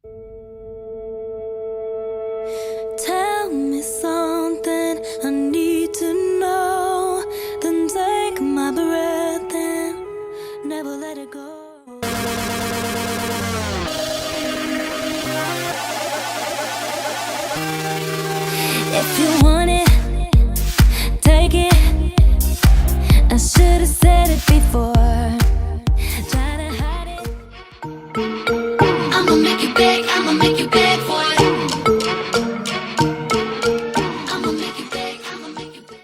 Tell me something I need to know, then take my breath and never let it go. If you want it, take it. I should have said it before. Try to hide it. I'ma make you beg, I'ma make you beg for it. I'ma make you beg, I'ma make you beg.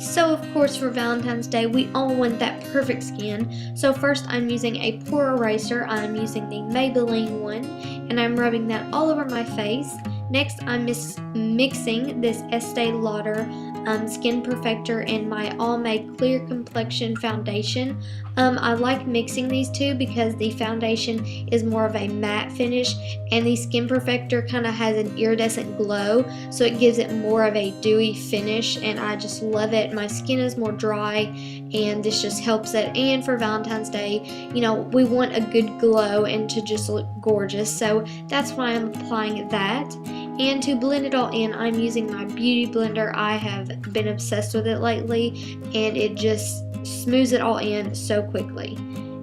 So of course for Valentine's Day we all want that perfect skin. So first I'm using a pore eraser. I'm using the Maybelline one and I'm rubbing that all over my face. Next I'm mixing this Estee Lauder Skin Perfector and my Almay Clear Complexion Foundation. I like mixing these two because the foundation is more of a matte finish and the Skin Perfector kind of has an iridescent glow, so it gives it more of a dewy finish and I just love it. My skin is more dry and this just helps it, and for Valentine's Day, you know, we want a good glow and to just look gorgeous, so that's why I'm applying that. And to blend it all in, I'm using my beauty blender. I have been obsessed with it lately and it just smooths it all in so quickly.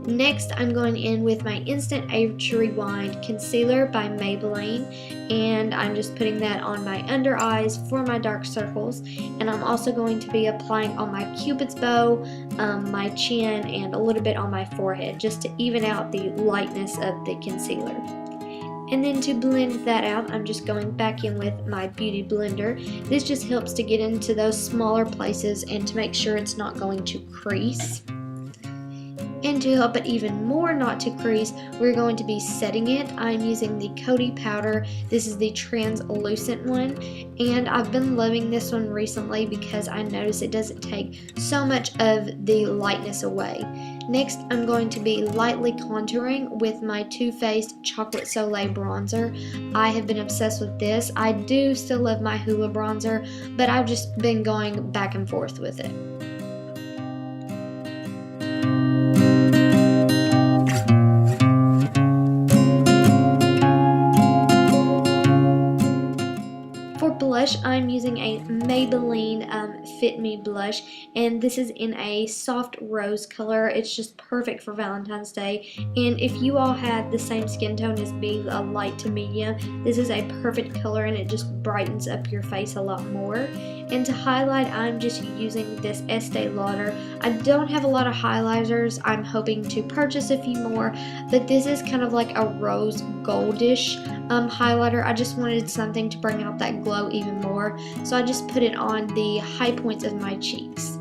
Next, I'm going in with my Instant Age Rewind Concealer by Maybelline, and I'm just putting that on my under eyes for my dark circles, and I'm also going to be applying on my Cupid's bow, my chin, and a little bit on my forehead just to even out the lightness of the concealer. And then to blend that out, I'm just going back in with my beauty blender. This just helps to get into those smaller places and to make sure it's not going to crease. And to help it even more not to crease, we're going to be setting it. I'm using the Coty powder. This is the translucent one, and I've been loving this one recently because I notice it doesn't take so much of the lightness away. Next, I'm going to be lightly contouring with my Too Faced Chocolate Soleil bronzer. I have been obsessed with this. I do still love my Hoola bronzer, but I've just been going back and forth with it. Blush, I'm using a Maybelline Fit Me blush, and this is in a soft rose color. It's just perfect for Valentine's Day, and if you all had the same skin tone as me, a light to medium, this is a perfect color and it just brightens up your face a lot more. And to highlight, I'm just using this Estee Lauder. I don't have a lot of highlighters. I'm hoping to purchase a few more, but this is kind of like a rose goldish highlighter. I just wanted something to bring out that glow even more, so I just put it on the high points of my cheeks.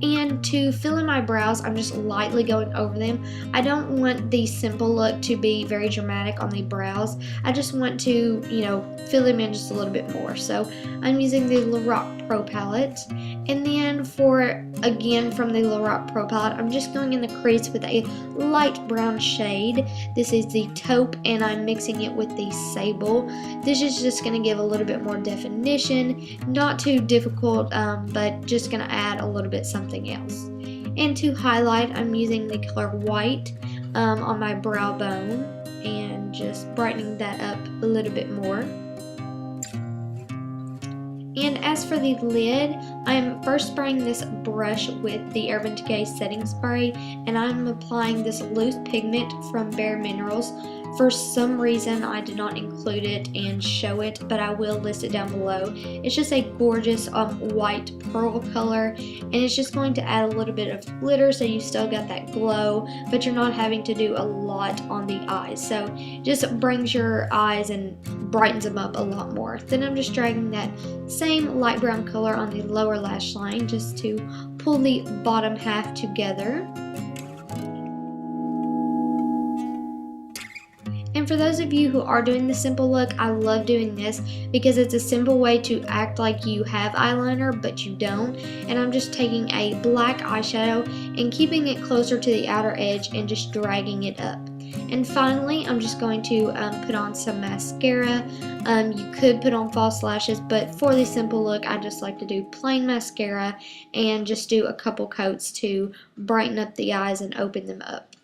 And to fill in my brows, I'm just lightly going over them. I don't want the simple look to be very dramatic on the brows. I just want to, you know, fill them in just a little bit more. So I'm using the Lorac Pro palette. And then again from the Lorac Pro palette, I'm just going in the crease with a light brown shade. This is the taupe, and I'm mixing it with the sable. This is just going to give a little bit more definition. Not too difficult, but just going to add a little bit something else. And to highlight, I'm using the color white on my brow bone and just brightening that up a little bit more. And as for the lid, I'm first spraying this brush with the Urban Decay setting spray, and I'm applying this loose pigment from Bare Minerals. For some reason, I did not include it and show it, but I will list it down below. It's just a gorgeous white pearl color, and it's just going to add a little bit of glitter so you still got that glow, but you're not having to do a lot on the eyes. So just brings your eyes and brightens them up a lot more. Then I'm just dragging that same light brown color on the lower lash line just to pull the bottom half together. And for those of you who are doing the simple look, I love doing this because it's a simple way to act like you have eyeliner but you don't. And I'm just taking a black eyeshadow and keeping it closer to the outer edge and just dragging it up. And finally, I'm just going to put on some mascara. You could put on false lashes, but for the simple look, I just like to do plain mascara and just do a couple coats to brighten up the eyes and open them up.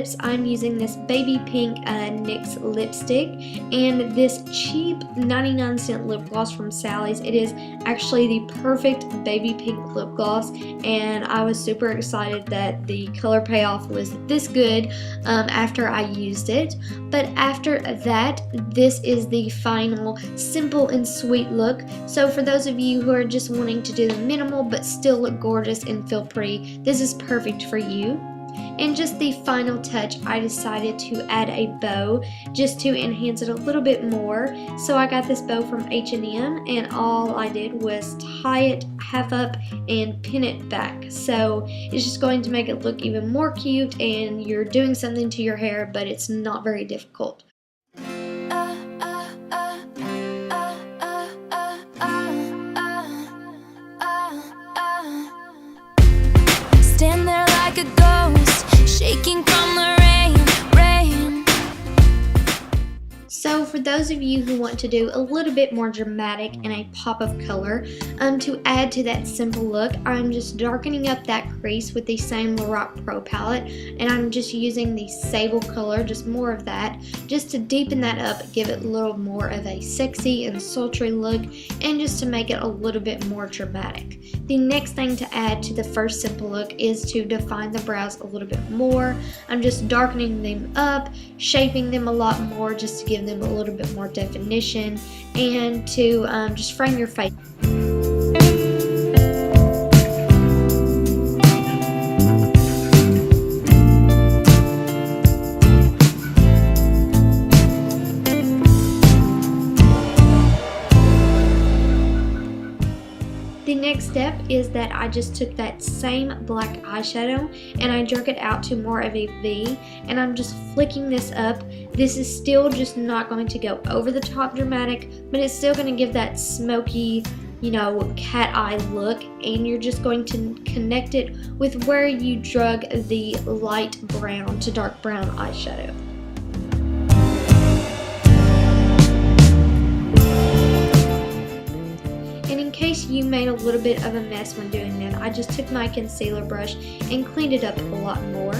lips, I'm using this baby pink NYX lipstick and this cheap 99-cent lip gloss from Sally's. It is actually the perfect baby pink lip gloss, and I was super excited that the color payoff was this good after I used it. But after that, this is the final simple and sweet look. So for those of you who are just wanting to do the minimal but still look gorgeous and feel pretty, this is perfect for you. And just the final touch, I decided to add a bow just to enhance it a little bit more. So I got this bow from H&M, and all I did was tie it half up and pin it back. So it's just going to make it look even more cute, and you're doing something to your hair, but it's not very difficult. Stand there like a ghost, shaking from the rain. So for those of you who want to do a little bit more dramatic and a pop of color, to add to that simple look, I'm just darkening up that crease with the same Lorac Pro palette, and I'm just using the sable color, just more of that, just to deepen that up, give it a little more of a sexy and sultry look, and just to make it a little bit more dramatic. The next thing to add to the first simple look is to define the brows a little bit more. I'm just darkening them up, shaping them a lot more just to give them a little bit more definition, and to just frame your face. The next step is that I just took that same black eyeshadow and I jerk it out to more of a V, and I'm just flicking this up. This is still just not going to go over the top dramatic, but it's still going to give that smoky, cat eye look, and you're just going to connect it with where you drug the light brown to dark brown eyeshadow. And in case you made a little bit of a mess when doing that, I just took my concealer brush and cleaned it up a lot more.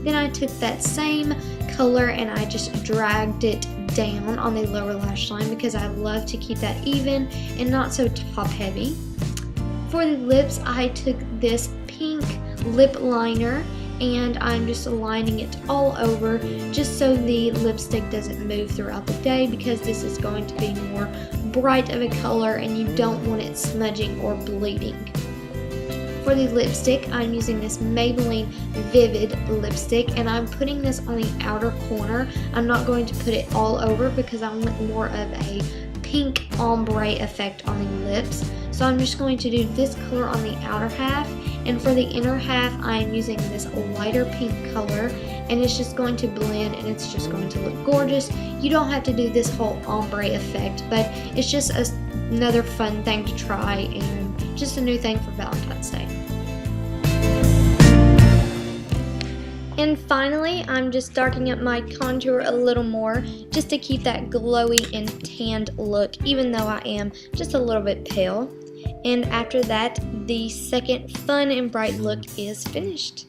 Then I took that same color and I just dragged it down on the lower lash line because I love to keep that even and not so top heavy. For the lips, I took this pink lip liner and I'm just lining it all over just so the lipstick doesn't move throughout the day, because this is going to be more bright of a color and you don't want it smudging or bleeding. For the lipstick, I'm using this Maybelline Vivid lipstick, and I'm putting this on the outer corner. I'm not going to put it all over because I want more of a pink ombre effect on the lips. So I'm just going to do this color on the outer half, and for the inner half, I'm using this lighter pink color, and it's just going to blend and it's just going to look gorgeous. You don't have to do this whole ombre effect, but it's just another fun thing to try and just a new thing for Valentine's Day. And finally, I'm just darkening up my contour a little more just to keep that glowy and tanned look, even though I am just a little bit pale. And after that, the second fun and bright look is finished.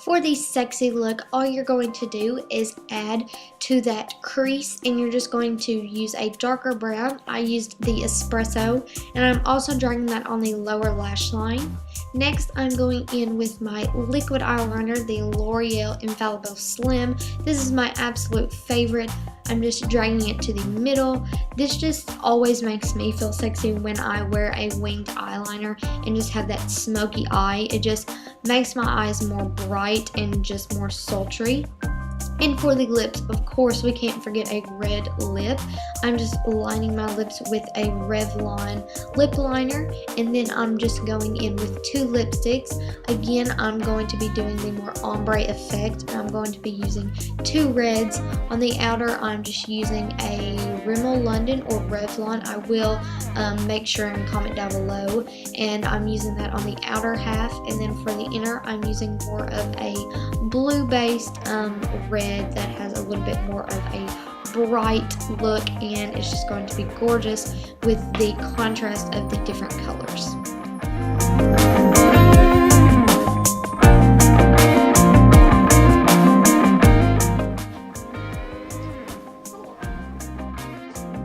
For the sexy look, all you're going to do is add to that crease, and you're just going to use a darker brown. I used the Espresso, and I'm also dragging that on the lower lash line. Next, I'm going in with my liquid eyeliner, the L'Oreal Infallible Slim. This is my absolute favorite. I'm just dragging it to the middle. This just always makes me feel sexy when I wear a winged eyeliner and just have that smoky eye. It just makes my eyes more bright and just more sultry. And for the lips, of course, we can't forget a red lip. I'm just lining my lips with a Revlon lip liner, and then I'm just going in with two lipsticks. Again, I'm going to be doing the more ombre effect. I'm going to be using two reds. On the outer, I'm just using a Rimmel London or Revlon. I will make sure and comment down below. And I'm using that on the outer half, and then for the inner, I'm using more of a blue-based red that has a little bit more of a bright look, and it's just going to be gorgeous with the contrast of the different colors.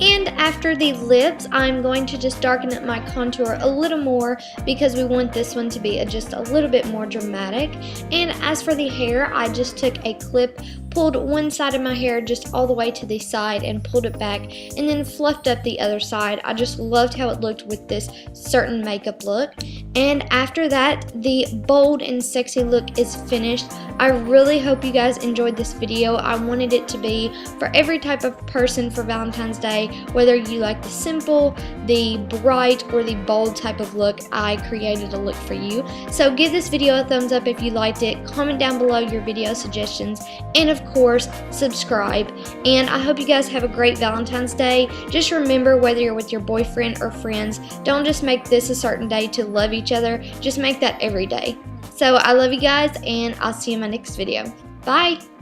And after the lips, I'm going to just darken up my contour a little more because we want this one to be just a little bit more dramatic. And as for the hair, I just took a clip, pulled one side of my hair just all the way to the side and pulled it back, and then fluffed up the other side. I just loved how it looked with this certain makeup look. And after that, the bold and sexy look is finished. I really hope you guys enjoyed this video. I wanted it to be for every type of person for Valentine's Day, whether you like the simple, the bright, or the bold type of look. I created a look for you. So give this video a thumbs up if you liked it, comment down below your video suggestions, and of course, subscribe. And I hope you guys have a great Valentine's Day. Just remember, whether you're with your boyfriend or friends, don't just make this a certain day to love each other, just make that every day. So I love you guys, and I'll see you in my next video. Bye!